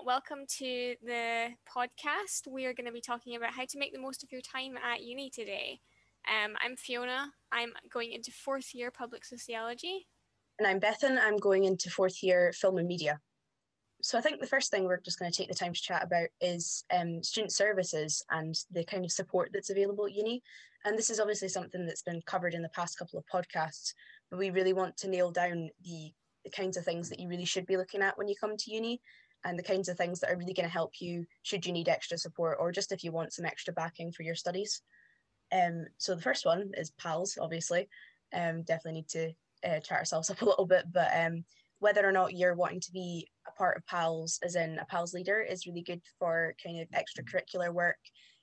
Welcome to the podcast. We are going to be talking about how to make the most of your time at uni today. I'm Fiona. I'm going into fourth year public sociology. And I'm Bethan. I'm going into fourth year film and media. So I think the first thing we're just going to take the time to chat about is student services and the kind of support that's available at uni. And this is obviously something that's been covered in the past couple of podcasts, but we really want to nail down the kinds of things that you really should be looking at when you come to uni, and the kinds of things that are really going to help you should you need extra support or just if you want some extra backing for your studies. So the first one is PALS, obviously. Definitely need to chat ourselves up a little bit, but whether or not you're wanting to be a part of PALS, as in a PALS leader, is really good for kind of extracurricular work.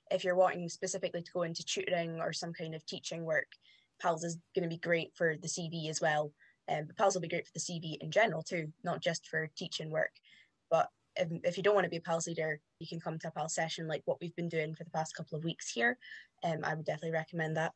If you're wanting specifically to go into tutoring or some kind of teaching work, PALS is going to be great for the CV as well. But PALS will be great for the CV in general too, not just for teaching work. But if you don't want to be a PALS leader, you can come to a PALS session like what we've been doing for the past couple of weeks here. I would definitely recommend that.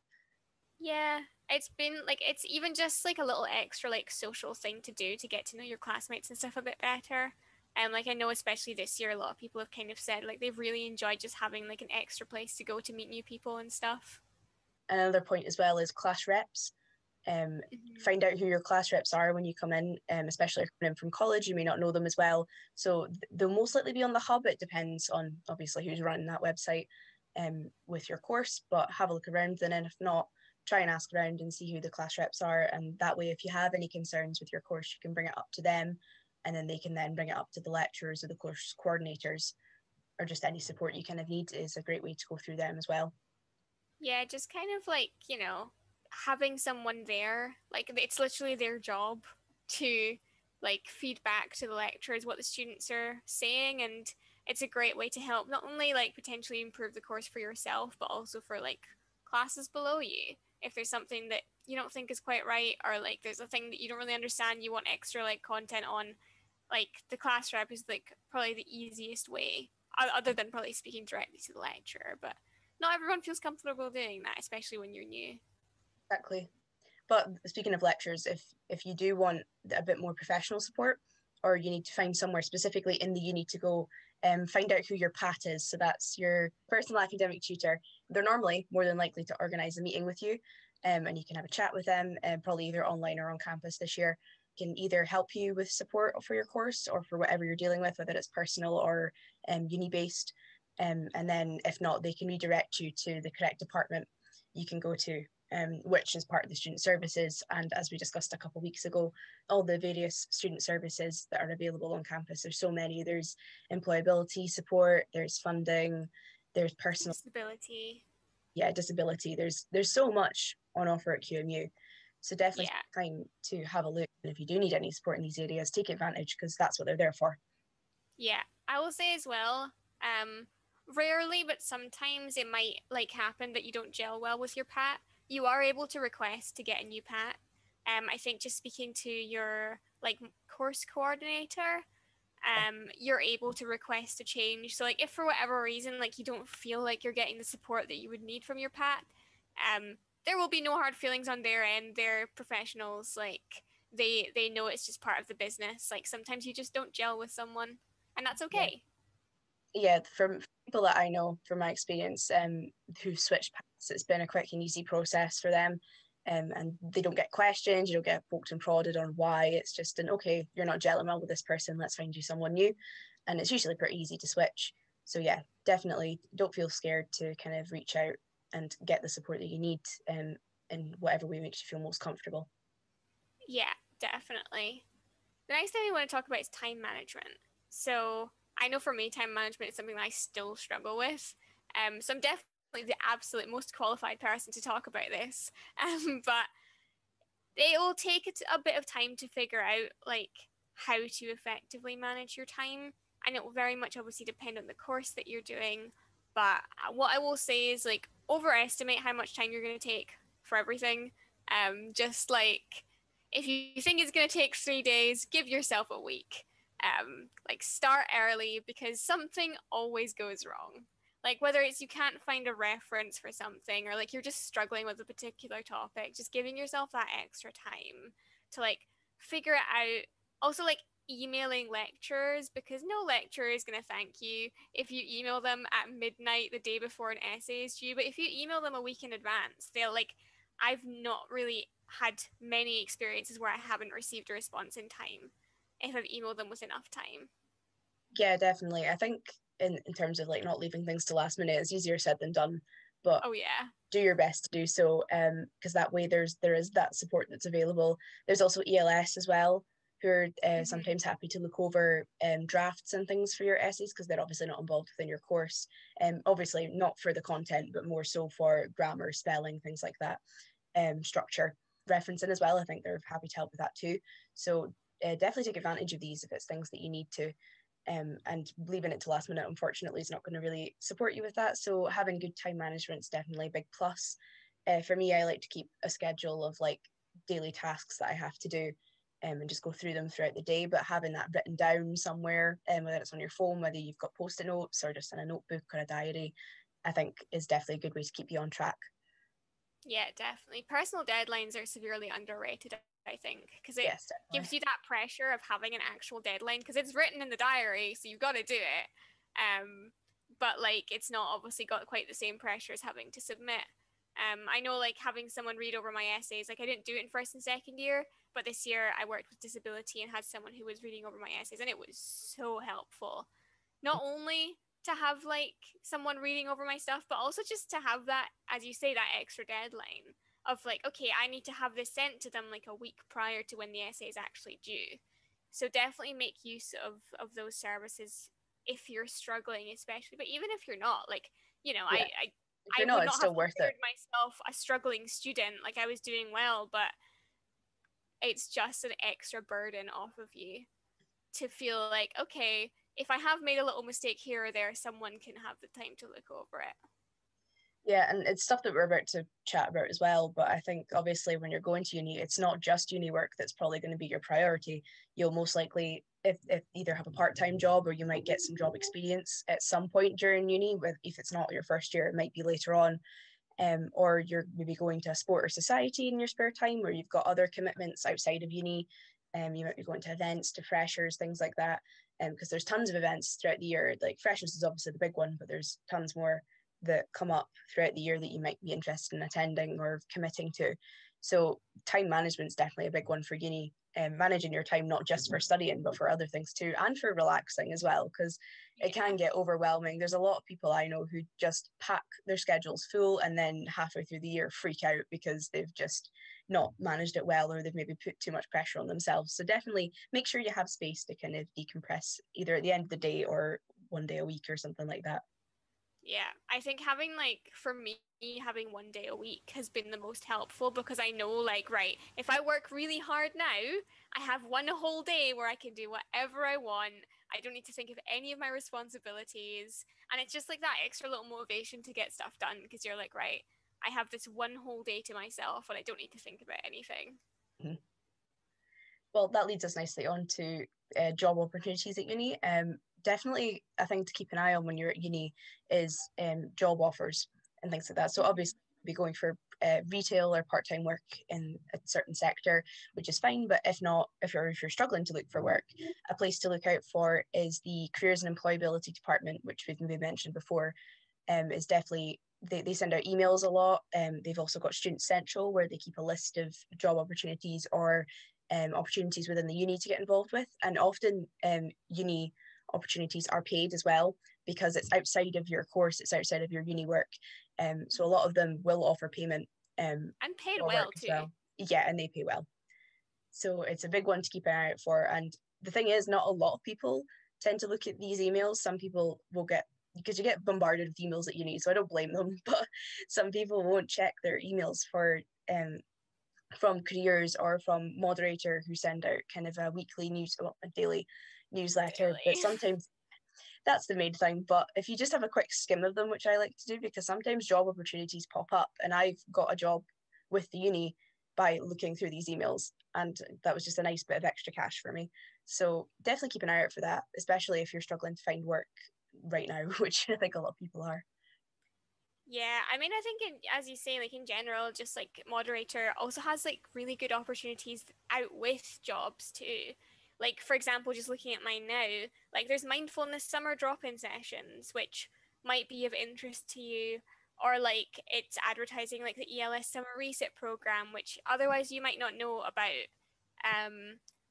Yeah, it's been it's even just a little extra social thing to do to get to know your classmates and stuff a bit better. And I know especially this year, a lot of people have kind of said they've really enjoyed just having an extra place to go to meet new people and stuff. Another point as well is class reps. Find out who your class reps are when you come in, especially if you're coming in from college. You may not know them as well, so they'll most likely be on the hub. It depends on obviously who's running that website with your course, but have a look around. And then if not, try and ask around and see who the class reps are, and that way if you have any concerns with your course, you can bring it up to them, and then they can then bring it up to the lecturers or the course coordinators, or just any support you kind of need is a great way to go through them as well. Yeah, just kind of having someone there, it's literally their job to feed back to the lecturers what the students are saying, and it's a great way to help not only potentially improve the course for yourself, but also for classes below you. If there's something that you don't think is quite right, or there's a thing that you don't really understand, you want extra content on, the class rep is probably the easiest way, other than probably speaking directly to the lecturer. But not everyone feels comfortable doing that, especially when you're new. Exactly. But speaking of lectures, if you do want a bit more professional support, or you need to find somewhere specifically in the uni to go, find out who your PAT is. So that's your personal academic tutor. They're normally more than likely to organise a meeting with you, and you can have a chat with them, probably either online or on campus this year. Can either help you with support for your course or for whatever you're dealing with, whether it's personal or uni based. And then if not, they can redirect you to the correct department you can go to, which is part of the student services. And as we discussed a couple of weeks ago, all the various student services that are available on campus, there's so many. There's employability support, there's funding, there's personal disability. Yeah, disability. There's so much on offer at QMU. So definitely time to have a look. And if you do need any support in these areas, take advantage, because that's what they're there for. Yeah, I will say as well, rarely, but sometimes it might happen that you don't gel well with your PAT. You are able to request to get a new PAT. I think just speaking to your course coordinator, you're able to request a change. So if for whatever reason you don't feel like you're getting the support that you would need from your PAT, there will be no hard feelings on their end. They're professionals. They know it's just part of the business. Sometimes you just don't gel with someone, and that's okay. Yeah, from people that I know from my experience, who've switched paths, it's been a quick and easy process for them. And they don't get questioned, you don't get poked and prodded on why. It's just okay, you're not gelling well with this person, let's find you someone new. And it's usually pretty easy to switch. So yeah, definitely don't feel scared to kind of reach out and get the support that you need, in whatever way makes you feel most comfortable. Yeah, definitely. The next thing we want to talk about is time management. So I know for me, time management is something that I still struggle with. So I'm definitely the absolute most qualified person to talk about this. But it will take a bit of time to figure out how to effectively manage your time. And it will very much obviously depend on the course that you're doing. But what I will say is overestimate how much time you're going to take for everything. Just if you think it's going to take 3 days, give yourself a week. Start early, because something always goes wrong. Whether it's you can't find a reference for something, or you're just struggling with a particular topic, just giving yourself that extra time to figure it out. Also, emailing lecturers, because no lecturer is going to thank you if you email them at midnight the day before an essay is due. But if you email them a week in advance, they'll like, I've not really had many experiences where I haven't received a response in time if I've emailed them with enough time. Yeah, definitely. I think in terms of like not leaving things to last minute, it's easier said than done. But Oh, yeah. do your best to do so, because that way there is that support that's available. There's also ELS as well, who are Mm-hmm. sometimes happy to look over drafts and things for your essays, because they're obviously not involved within your course. Obviously not for the content, but more so for grammar, spelling, things like that, structure, referencing as well. I think they're happy to help with that too. So definitely take advantage of these if it's things that you need to. And leaving it to last minute, unfortunately, is not going to really support you with that. So having good time management is definitely a big plus. For me, I like to keep a schedule of like daily tasks that I have to do, and just go through them throughout the day. But having that written down somewhere, whether it's on your phone, whether you've got post-it notes or just in a notebook or a diary, I think is definitely a good way to keep you on track. Yeah, definitely. Personal deadlines are severely underrated, I think, because it Yes, definitely. gives you that pressure of having an actual deadline because it's written in the diary, so you've got to do it. But like it's not obviously got quite the same pressure as having to submit. I know like having someone read over my essays, like I didn't do it in first and second year, but this year I worked with disability and had someone who was reading over my essays, and it was so helpful. Not only to have like someone reading over my stuff, but also just to have that, as you say, that extra deadline of like, okay, I need to have this sent to them like a week prior to when the essay is actually due. So definitely make use of those services if you're struggling, especially. But even if you're not, like, you know, Yeah, if I you're would not, it's not have still worth it. considered myself a struggling student. Like I was doing well, but it's just an extra burden off of you to feel like, okay, if I have made a little mistake here or there, someone can have the time to look over it. Yeah, and it's stuff that we're about to chat about as well. But I think obviously when you're going to uni, it's not just uni work that's probably going to be your priority. You'll most likely, if either have a part-time job or you might get some job experience at some point during uni, with if it's not your first year, it might be later on. Or you're maybe going to a sport or society in your spare time, or you've got other commitments outside of uni. You might be going to events, to freshers, things like that. Because there's tons of events throughout the year. Like freshers is obviously the big one, but there's tons more that come up throughout the year that you might be interested in attending or committing to. So time management is definitely a big one for uni. Managing your time not just for studying but for other things too, and for relaxing as well, because it Yeah. can get overwhelming. There's a lot of people I know who just pack their schedules full and then halfway through the year freak out because they've just not managed it well, or they've maybe put too much pressure on themselves. So definitely make sure you have space to kind of decompress either at the end of the day or one day a week or something like that. Yeah. I think having like for me having one day a week has been the most helpful because I know like right, if I work really hard now, I have one whole day where I can do whatever I want. I don't need to think of any of my responsibilities. And it's just like that extra little motivation to get stuff done because you're like, right, I have this one whole day to myself and I don't need to think about anything. Mm-hmm. Well, that leads us nicely on to job opportunities at uni. Definitely, a thing to keep an eye on when you're at uni is job offers and things like that. So Mm-hmm. obviously, be going for retail or part-time work in a certain sector, which is fine. But if not, if you're struggling to look for work, a place to look out for is the Careers and Employability Department, which we've maybe mentioned before. Is definitely they send out emails a lot. They've also got Student Central where they keep a list of job opportunities or opportunities within the uni to get involved with. And often uni opportunities are paid as well because it's outside of your course, it's outside of your uni work. So a lot of them will offer payment And paid for work well as too. well. Yeah, and they pay well. So it's a big one to keep an eye out for. And the thing is, not a lot of people tend to look at these emails. Some people will get, because you get bombarded with emails at uni, so I don't blame them. But some people won't check their emails for from careers or from moderator who send out kind of a weekly news, well, a daily newsletter. But Daily. sometimes that's the main thing. But if you just have a quick skim of them, which I like to do, because sometimes job opportunities pop up, and I've got a job with the uni by looking through these emails, and that was just a nice bit of extra cash for me. So definitely keep an eye out for that, especially if you're struggling to find work right now, which I think a lot of people are. Yeah, I mean, I think as you say, like in general, just like moderator also has like really good opportunities out with jobs too. Like, for example, just looking at mine now, like there's mindfulness summer drop-in sessions, which might be of interest to you, or like it's advertising like the ELS summer reset program, which otherwise you might not know about.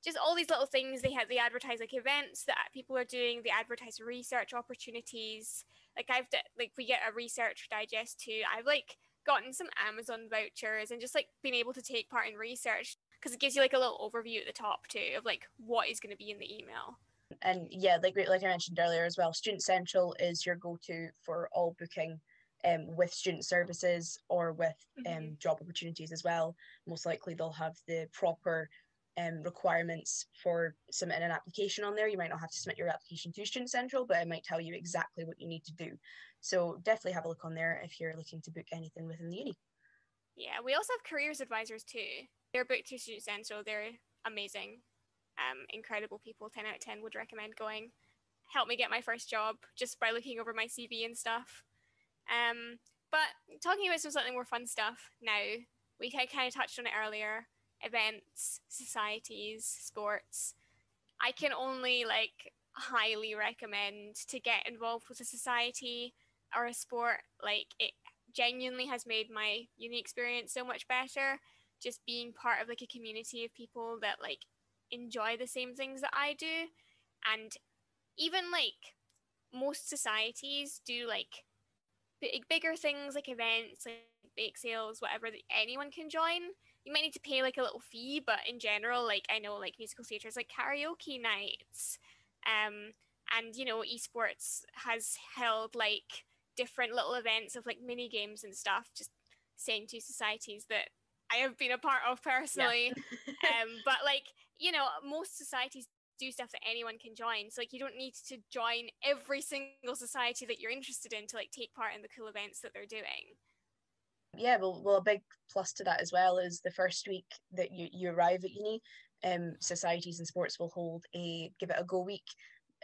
Just all these little things they advertise like events that people are doing. They advertise research opportunities. Like like we get a research digest too. I've like gotten some Amazon vouchers and just like being able to take part in research because it gives you like a little overview at the top too of like what is going to be in the email. And yeah, like I mentioned earlier as well, Student Central is your go-to for all booking with student services or with job opportunities as well. Most likely they'll have the proper requirements for submitting an application on there. You might not have to submit your application to Student Central, but it might tell you exactly what you need to do. So definitely have a look on there if you're looking to book anything within the uni. Yeah, we also have careers advisors too. They're booked through Student Central. They're amazing, incredible people. 10 out of 10 would recommend going. Help me get my first job just by looking over my CV and stuff. But talking about something more fun stuff now, we kind of touched on it earlier. Events, societies, sports. I can only like highly recommend to get involved with a society or a sport. Like it genuinely has made my uni experience so much better. Just being part of like a community of people that like enjoy the same things that I do. And even like most societies do like bigger things like events, like bake sales, whatever that anyone can join. You might need to pay like a little fee, but in general, like I know like musical theatres like karaoke nights, um, and you know esports has held like different little events of like mini games and stuff. Just saying to societies that I have been a part of Yeah. personally, but like you know most societies do stuff that anyone can join. So like you don't need to join every single society that you're interested in to like take part in the cool events that they're doing. Yeah, well, a big plus to that as well is the first week that you arrive at uni, societies and sports will hold a give it a go week,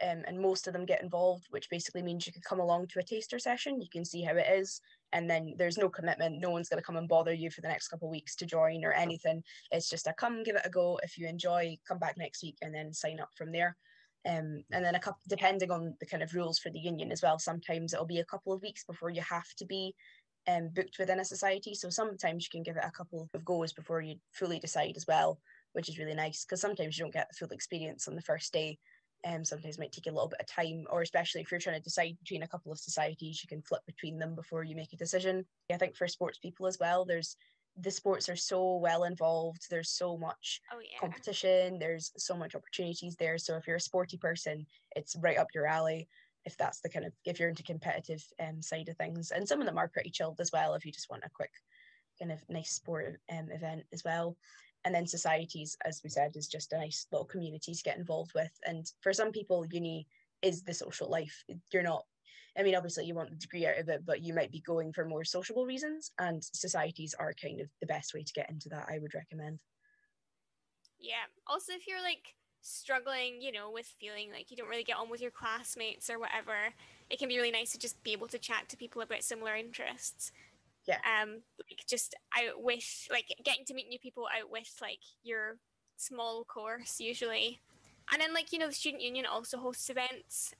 and most of them get involved, which basically means you can come along to a taster session, you can see how it is, and then there's no commitment. No one's going to come and bother you for the next couple of weeks to join or anything. It's just a come, give it a go. If you enjoy, come back next week and then sign up from there. And then a couple, depending on the kind of rules for the union as well, sometimes it'll be a couple of weeks before you have to be booked within a society. So sometimes you can give it a couple of goes before you fully decide as well, which is really nice because sometimes you don't get the full experience on the first day. Sometimes it might take a little bit of time, or especially if you're trying to decide between a couple of societies, you can flip between them before you make a decision. I think for sports people as well, the sports are so well involved. There's so much Oh yeah. competition. There's so much opportunities there. So if you're a sporty person, it's right up your alley if that's the kind of if you're into competitive side of things. And some of them are pretty chilled as well if you just want a quick kind of nice sport event as well. And then societies, as we said, is just a nice little community to get involved with. And for some people, uni is the social life. You're not, I mean, obviously you want the degree out of it, but you might be going for more sociable reasons. And societies are kind of the best way to get into that, I would recommend. Yeah. Also, if you're like struggling, you know, with feeling like you don't really get on with your classmates or whatever, it can be really nice to just be able to chat to people about similar interests. Yeah. Like just out with like getting to meet new people out with like your small course usually. And then like, you know, the student union also hosts events,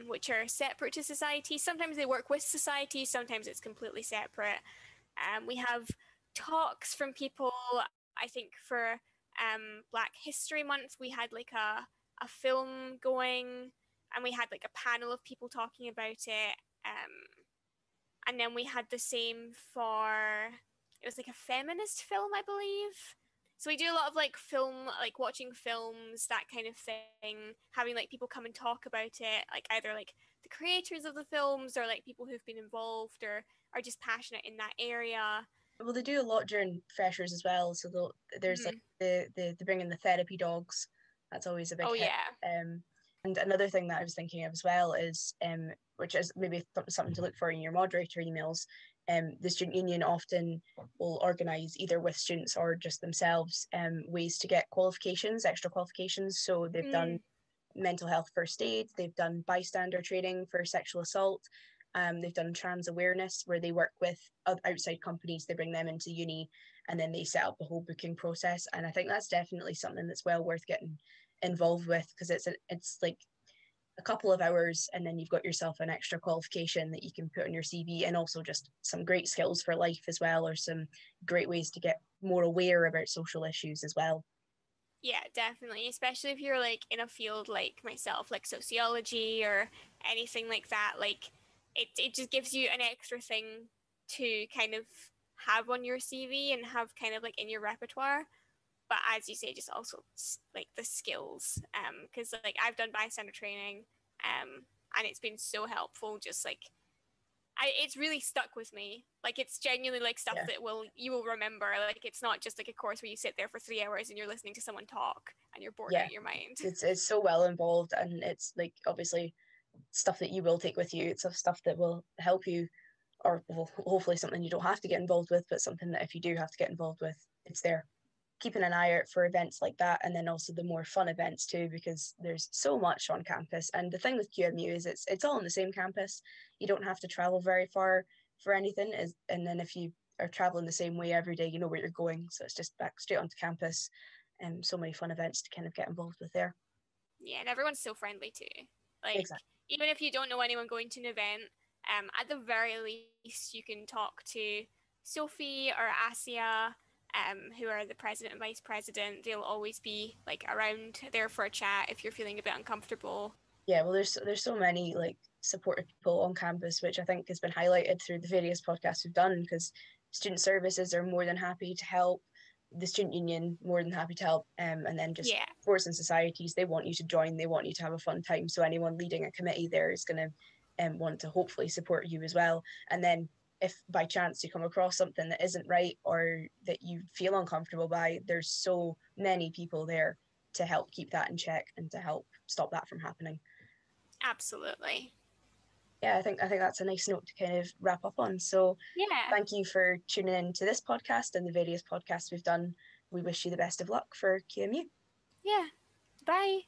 which are separate to society. Sometimes they work with society, sometimes it's completely separate. We have talks from people. I think for Black History Month, we had like a film going, and we had like a panel of people talking about it. And then we had the same for it was like a feminist film, I believe. So we do a lot of like film, like watching films, that kind of thing, having like people come and talk about it, like either like the creators of the films or like people who've been involved or are just passionate in that area. Well, they do a lot during freshers as well. So there's like Mm. they bring in the therapy dogs. That's always a big Oh hit. yeah. And another thing that I was thinking of as well is, which is maybe something to look for in your moderator emails. The student union often will organise either with students or just themselves ways to get qualifications, extra qualifications. So they've done Mm. mental health first aid, they've done bystander training for sexual assault, they've done trans awareness where they work with outside companies, they bring them into uni and then they set up the whole booking process. And I think that's definitely something that's well worth getting involved with, because it's like a couple of hours and then you've got yourself an extra qualification that you can put on your CV, and also just some great skills for life as well, or some great ways to get more aware about social issues as well. Yeah, definitely. Especially if you're like in a field like myself, like sociology or anything like that. Like it just gives you an extra thing to kind of have on your CV and have kind of like in your repertoire. But as you say, just also like the skills. Because like I've done bystander training, and it's been so helpful. Just like it's really stuck with me. Like it's genuinely like stuff Yeah. that you will remember. Like it's not just like a course where you sit there for 3 hours and you're listening to someone talk and you're bored out Yeah. of your mind. It's so well involved, and it's like obviously stuff that you will take with you. It's stuff that will help you, or well, hopefully something you don't have to get involved with, but something that if you do have to get involved with, it's there. Keeping an eye out for events like that, and then also the more fun events too, because there's so much on campus. And the thing with QMU is it's all on the same campus. You don't have to travel very far for anything, and then if you are traveling the same way every day, you know where you're going, so it's just back straight onto campus. And so many fun events to kind of get involved with there. Yeah, and everyone's so friendly too. Like Exactly. even if you don't know anyone going to an event, at the very least you can talk to Sophie or Asia, who are the president and vice president. They'll always be like around there for a chat if you're feeling a bit uncomfortable. Yeah, well, there's so many like supportive people on campus, which I think has been highlighted through the various podcasts we've done, because student services are more than happy to help, the student union more than happy to help, and then just Yeah, sports and societies, they want you to join, they want you to have a fun time. So anyone leading a committee there is going to want to hopefully support you as well. And then if by chance you come across something that isn't right or that you feel uncomfortable by, there's so many people there to help keep that in check and to help stop that from happening. absolutely. Yeah, I think that's a nice note to kind of wrap up on. So Yeah, thank you for tuning in to this podcast and the various podcasts we've done. We wish you the best of luck for QMU. yeah. Bye.